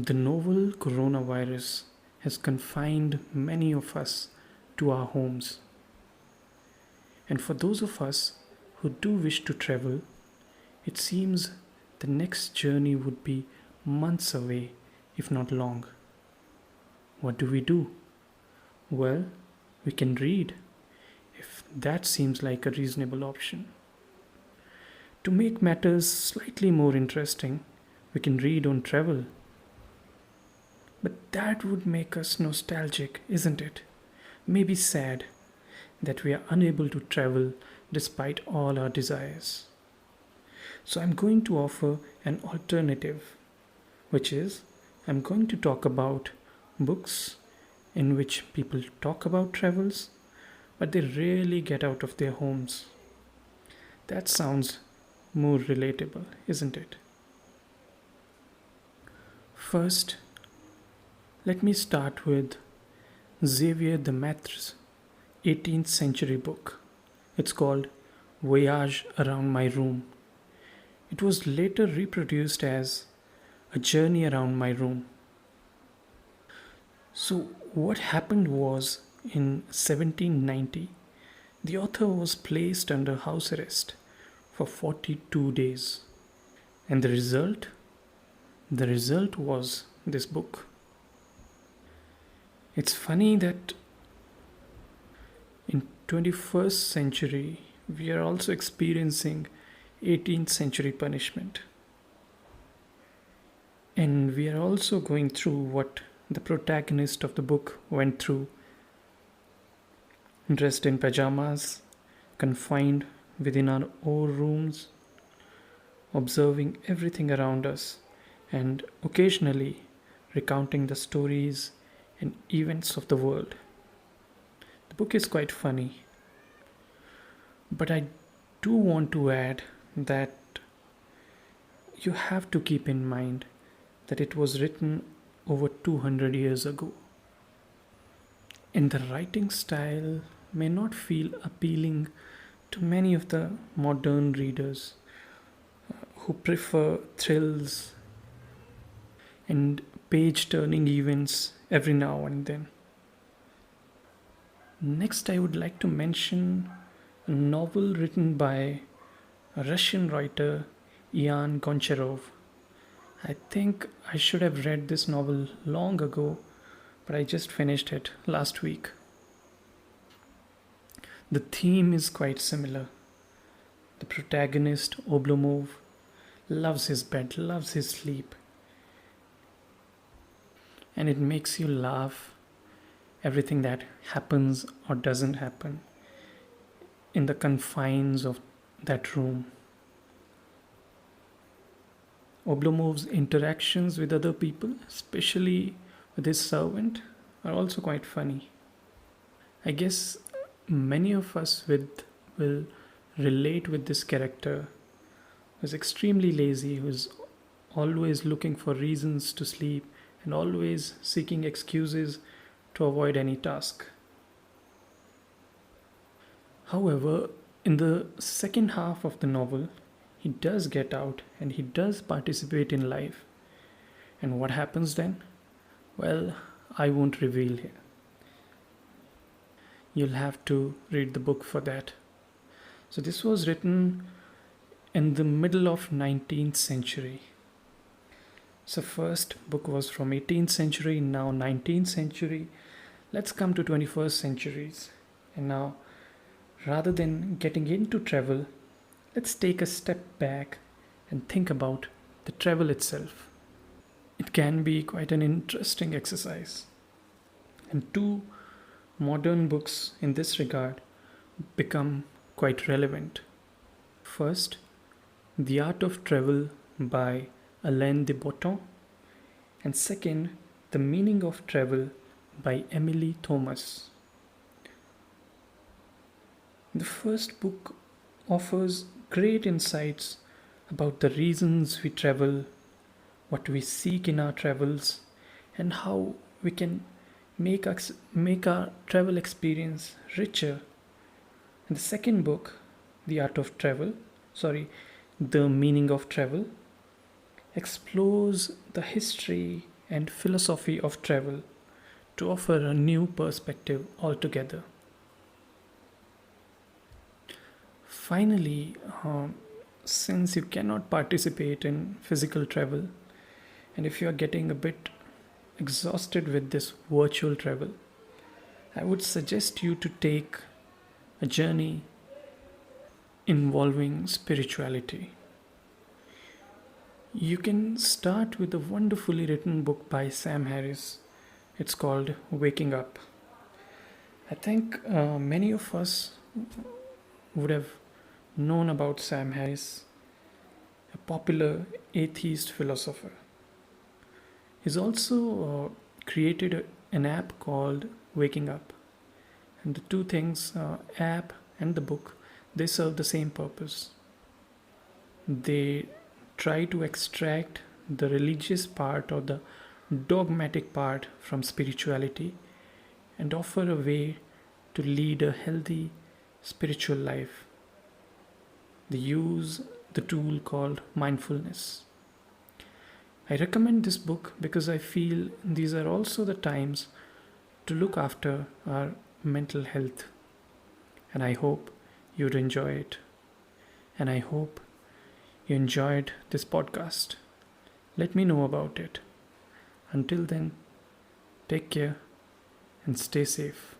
The novel coronavirus has confined many of us to our homes. And for those of us who do wish to travel, it seems the next journey would be months away, if not long. What do? Well, we can read, if that seems like a reasonable option. To make matters slightly more interesting, we can read on travel. But that would make us nostalgic, isn't it? Maybe sad that we are unable to travel despite all our desires. So I'm going to offer an alternative, which is I'm going to talk about books in which people talk about travels, but they rarely get out of their homes. That sounds more relatable, isn't it? First, let me start with Xavier de Maitre's 18th century book. It's called Voyage Around My Room. It was later reproduced as A Journey Around My Room. So, what happened was in 1790, the author was placed under house arrest for 42 days. And the result? The result was this book. It's funny that in 21st century we are also experiencing 18th century punishment. And we are also going through what the protagonist of the book went through. Dressed in pajamas, confined within our own rooms, observing everything around us, and occasionally recounting the stories and events of the world. The book is quite funny, but I do want to add that you have to keep in mind that it was written over 200 years ago. And the writing style may not feel appealing to many of the modern readers who prefer thrills and page turning events every now and then. Next, I would like to mention a novel written by a Russian writer, Ian Goncharov. I think I should have read this novel long ago, but I just finished it last week. The theme is quite similar. The protagonist, Oblomov, loves his bed, loves his sleep, and it makes you laugh everything that happens or doesn't happen in the confines of that room. Oblomov's interactions with other people, especially with his servant, are also quite funny. I guess many of us will relate with this character who's extremely lazy, who's always looking for reasons to sleep and always seeking excuses to avoid any task. However, in the second half of the novel, he does get out and he does participate in life. And what happens then? Well, I won't reveal here. You'll have to read the book for that. So this was written in the middle of 19th century. So first book was from 18th century, now 19th century. Let's come to 21st centuries. And now, rather than getting into travel, let's take a step back and think about the travel itself. It can be quite an interesting exercise. And two modern books in this regard become quite relevant. First, The Art of Travel by Alain de Botton, and second, The Meaning of Travel by Emily Thomas. The first book offers great insights about the reasons we travel, what we seek in our travels, and how we can make our travel experience richer. And the second book, The Meaning of Travel, explores the history and philosophy of travel to offer a new perspective altogether. Finally, since you cannot participate in physical travel, and if you are getting a bit exhausted with this virtual travel, I would suggest you to take a journey involving spirituality. You can start with a wonderfully written book by Sam Harris. It's called Waking Up. I think many of us would have known about Sam Harris, a popular atheist philosopher. He's also created an app called Waking Up. And the two things, app and the book, they serve the same purpose. They try to extract the religious part or the dogmatic part from spirituality and offer a way to lead a healthy spiritual life. They use the tool called mindfulness. I recommend this book because I feel these are also the times to look after our mental health. And I hope you'd enjoy it. And I hope you enjoyed this podcast. Let me know about it. Until then, take care and stay safe.